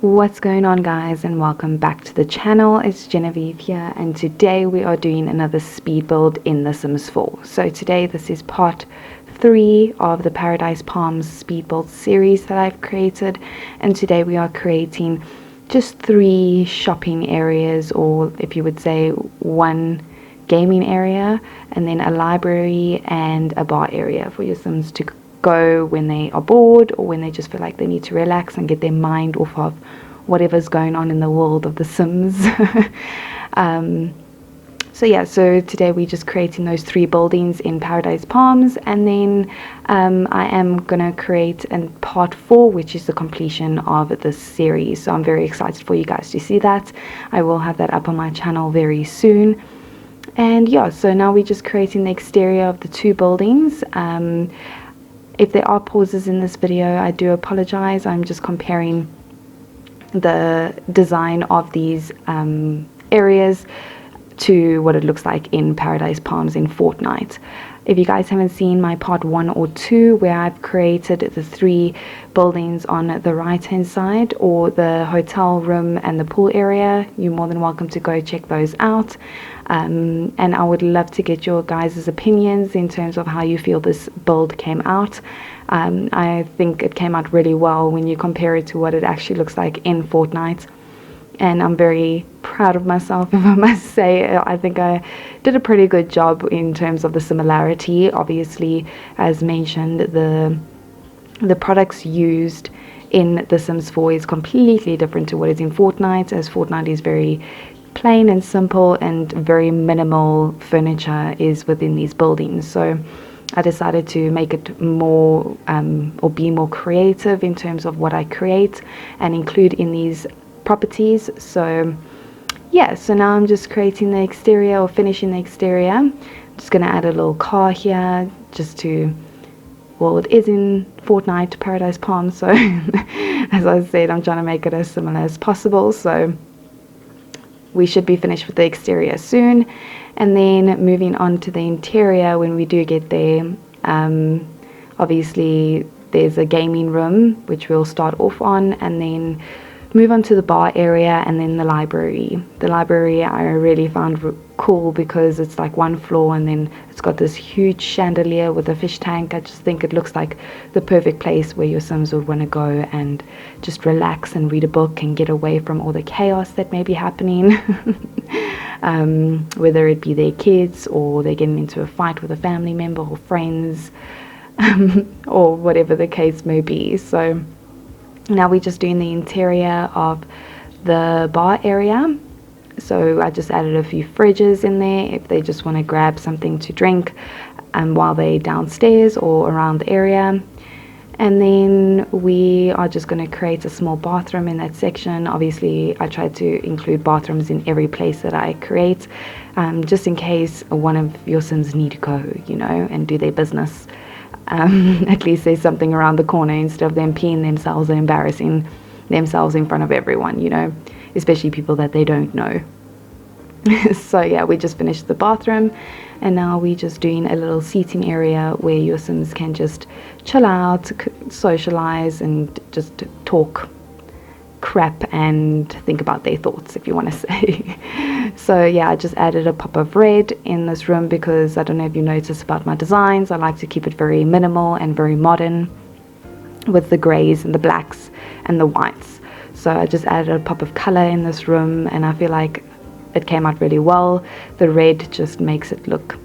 What's going on, guys, and welcome back to the channel. It's Genevieve here, and today we are doing another speed build in The Sims 4. So today this is part 3 of the Paradise Palms speed build series that I've created, and today we are creating just 3 shopping areas, or if you would say 1 gaming area, and then a library and a bar area for your Sims to go when they are bored or when they just feel like they need to relax and get their mind off of whatever's going on in the world of the Sims. So today we're just creating those 3 buildings in Paradise Palms, and then I am gonna create in part 4, which is the completion of this series. So I'm very excited for you guys to see that. I will have that up on my channel very soon. And yeah, so now we're just creating the exterior of the 2 buildings. If there are pauses in this video, I do apologize. I'm just comparing the design of these areas to what it looks like in Paradise Palms in FORTNITE. If you guys haven't seen my part 1 or 2, where I've created the 3 buildings on the right hand side, or the hotel room and the pool area, you're more than welcome to go check those out. And I would love to get your guys' opinions in terms of how you feel this build came out. I think it came out really well when you compare it to what it actually looks like in FORTNITE. And I'm very proud of myself, if I must say. I think I did a pretty good job in terms of the similarity. Obviously, as mentioned, the products used in The Sims 4 is completely different to what is in FORTNITE, as FORTNITE is very plain and simple, and very minimal furniture is within these buildings. So I decided to make it more or be more creative in terms of what I create and include in these properties. So yeah, so now I'm just creating the exterior, or finishing the exterior. I'm just gonna add a little car here, just to, well, it is in FORTNITE Paradise Palms, so as I said, I'm trying to make it as similar as possible. So we should be finished with the exterior soon, and then moving on to the interior when we do get there. Obviously there's a gaming room which we'll start off on, and then move on to the bar area, and then the library. The library I really found cool because it's like 1 floor, and then it's got this huge chandelier with a fish tank. I just think it looks like the perfect place where your Sims would want to go and just relax and read a book and get away from all the chaos that may be happening. Whether it be their kids, or they're getting into a fight with a family member or friends, or whatever the case may be. So now we're just doing the interior of the bar area. So I just added a few fridges in there if they just want to grab something to drink while they're downstairs or around the area. And then we are just going to create a small bathroom in that section. Obviously I try to include bathrooms in every place that I create, just in case one of your Sims need to go, you know, and do their business. At least there's something around the corner, instead of them peeing themselves and embarrassing themselves in front of everyone, you know, especially people that they don't know. So yeah, we just finished the bathroom, and now we're just doing a little seating area where your Sims can just chill out, socialize, and just talk crap and think about their thoughts, if you want to say. So yeah, I just added a pop of red in this room because I don't know if you noticed about my designs, I like to keep it very minimal and very modern, with the grays and the blacks and the whites. So I just added a pop of color in this room, and I feel like it came out really well. The red just makes it look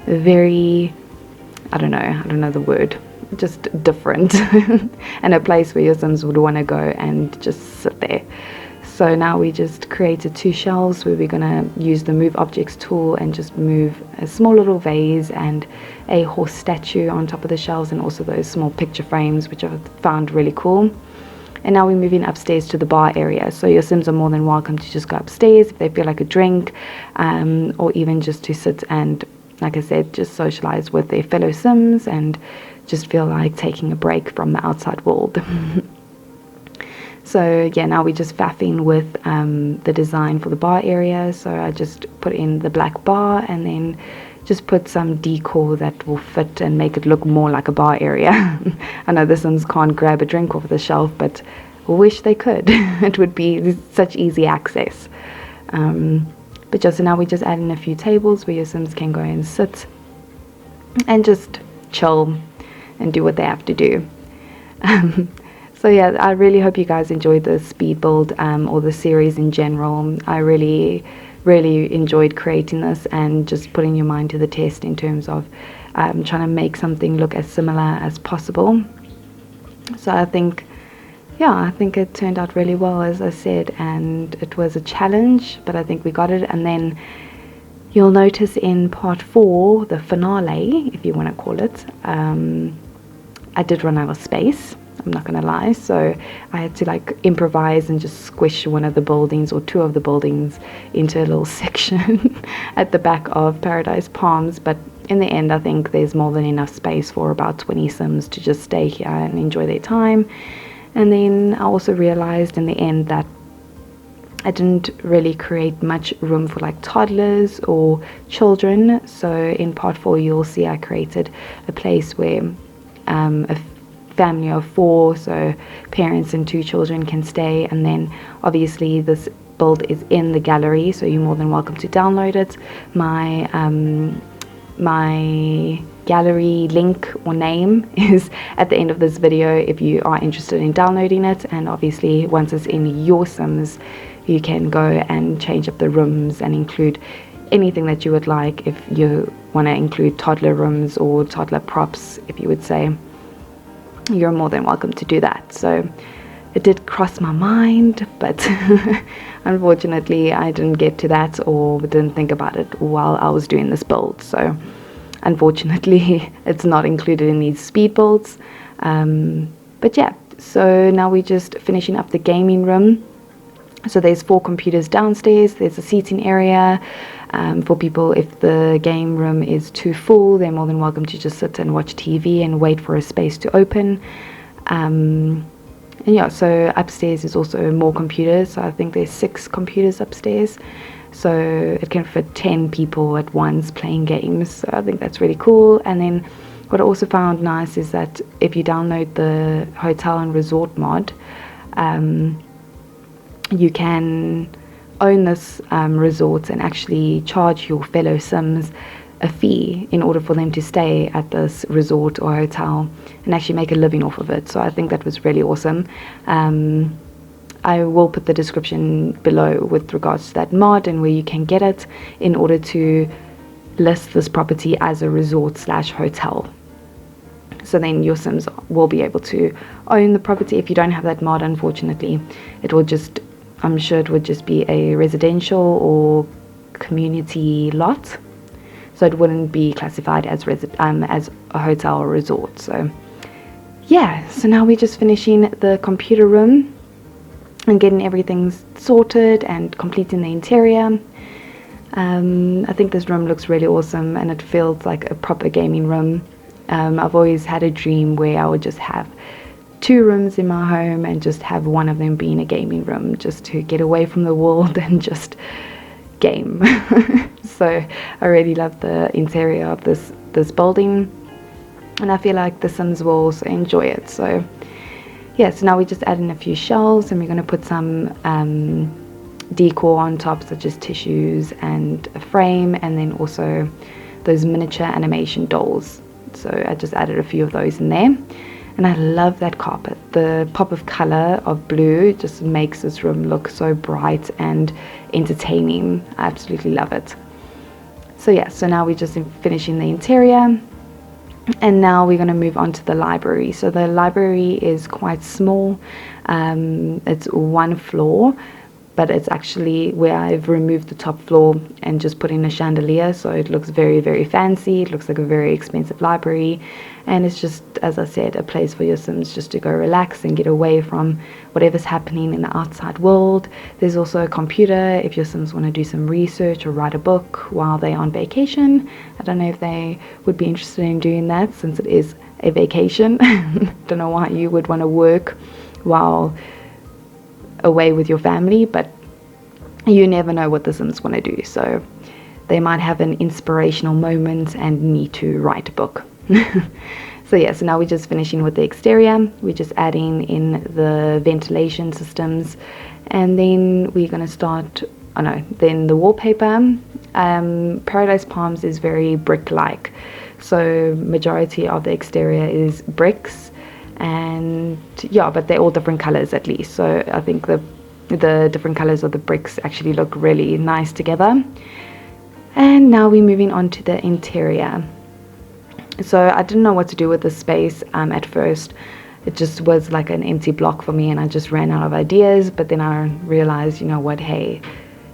very, I don't know the word, just different, and a place where your Sims would want to go and just sit there. So now we just created 2 shelves where we're gonna use the move objects tool and just move a small little vase and a horse statue on top of the shelves, and also those small picture frames, which I found really cool. And now we're moving upstairs to the bar area, so your Sims are more than welcome to just go upstairs if they feel like a drink, or even just to sit and, like I said, just socialize with their fellow Sims and just feel like taking a break from the outside world. So yeah, now we're just faffing with the design for the bar area. So I just put in the black bar, and then just put some decor that will fit and make it look more like a bar area. I know the Sims can't grab a drink off the shelf, but wish they could. It would be such easy access. But just so now we just add in a few tables where your Sims can go and sit and just chill and do what they have to do. So yeah, I really hope you guys enjoyed the speed build or the series in general. I really enjoyed creating this and just putting your mind to the test in terms of trying to make something look as similar as possible. So I think it turned out really well, as I said, and it was a challenge, but I think we got it. And then you'll notice in part 4, the finale, if you want to call it, I did run out of space. I'm not gonna lie, so I had to like improvise and just squish one of the buildings or 2 of the buildings into a little section at the back of Paradise Palms. But in the end, I think there's more than enough space for about 20 Sims to just stay here and enjoy their time. And then I also realized in the end that I didn't really create much room for like toddlers or children. So in part 4, you'll see I created a place where a family of 4, so parents and 2 children, can stay. And then obviously this build is in the gallery, so you're more than welcome to download it. My gallery link or name is at the end of this video if you are interested in downloading it. And obviously once it's in your Sims, you can go and change up the rooms and include anything that you would like. If you want to include toddler rooms or toddler props, if you would say, you're more than welcome to do that. So it did cross my mind, but unfortunately I didn't get to that or didn't think about it while I was doing this build. So unfortunately it's not included in these speed builds. But yeah, so now we're just finishing up the gaming room. So there's 4 computers downstairs. There's a seating area for people. If the game room is too full, they're more than welcome to just sit and watch TV and wait for a space to open. And yeah, so upstairs is also more computers. So I think there's 6 computers upstairs. So it can fit 10 people at once playing games. So I think that's really cool. And then what I also found nice is that if you download the hotel and resort mod, you can own this resort and actually charge your fellow Sims a fee in order for them to stay at this resort or hotel and actually make a living off of it. So I think that was really awesome. I will put the description below with regards to that mod and where you can get it in order to list this property as a resort / hotel. So then your Sims will be able to own the property. If you don't have that mod, unfortunately, it will just, I'm sure it would just be a residential or community lot. So it wouldn't be classified as a hotel or resort. So yeah, so now we're just finishing the computer room and getting everything sorted and completing the interior. I think this room looks really awesome and it feels like a proper gaming room. I've always had a dream where I would just have 2 rooms in my home and just have one of them being a gaming room, just to get away from the world and just game. So I really love the interior of this building, and I feel like the Sims will also enjoy it. So yeah, so now we just add in a few shelves and we're going to put some decor on top, such as tissues and a frame, and then also those miniature animation dolls. So I just added a few of those in there. And I love that carpet. The pop of color of blue just makes this room look so bright and entertaining. I absolutely love it. So yeah, so now we're just finishing the interior. And now we're going to move on to the library. So the library is quite small. It's 1 floor, but it's actually where I've removed the top floor and just put in a chandelier, so it looks very, very fancy. It looks like a very expensive library, and it's just, as I said, a place for your Sims just to go relax and get away from whatever's happening in the outside world. There's also a computer if your Sims want to do some research or write a book while they're on vacation. I don't know if they would be interested in doing that, since it is a vacation. Don't know why you would want to work while away with your family, but you never know what the Sims want to do, so they might have an inspirational moment and need to write a book. So yeah, so now we're just finishing with the exterior. We're just adding in the ventilation systems, and then we're going to start, oh no, then the wallpaper. Paradise Palms is very brick-like, so majority of the exterior is bricks, and yeah, but they're all different colors at least. So I think the different colors of the bricks actually look really nice together. And now we're moving on to the interior. So I didn't know what to do with this space at first. It just was like an empty block for me, and I just ran out of ideas. But then I realized, you know what, hey,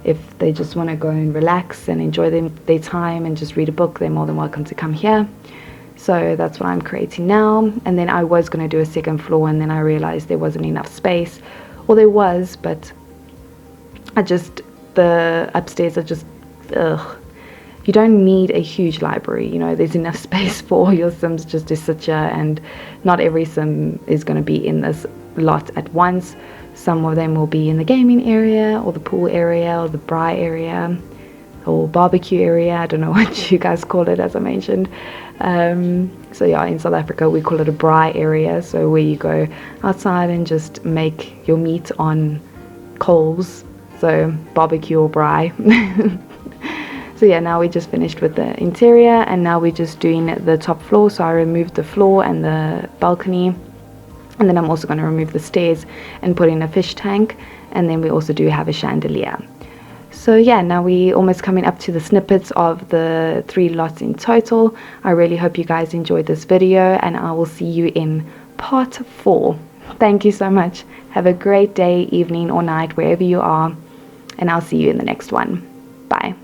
if they just want to go and relax and enjoy their time and just read a book, they're more than welcome to come here. So that's what I'm creating now. And then I was going to do a second floor, and then I realized there wasn't enough space. Well, there was, but the upstairs are just, ugh. You don't need a huge library, you know, there's enough space for all your Sims just to sit here, and not every Sim is going to be in this lot at once. Some of them will be in the gaming area, or the pool area, or the braai area, or barbecue area. I don't know what you guys call it, as I mentioned. So yeah, in South Africa we call it a braai area, so where you go outside and just make your meat on coals, so barbecue or braai. So yeah, now we just finished with the interior, and now we're just doing the top floor. So I removed the floor and the balcony, and then I'm also going to remove the stairs and put in a fish tank, and then we also do have a chandelier. So yeah, now we're almost coming up to the snippets of the 3 lots in total. I really hope you guys enjoyed this video, and I will see you in part 4. Thank you so much. Have a great day, evening or night, wherever you are, and I'll see you in the next one. Bye.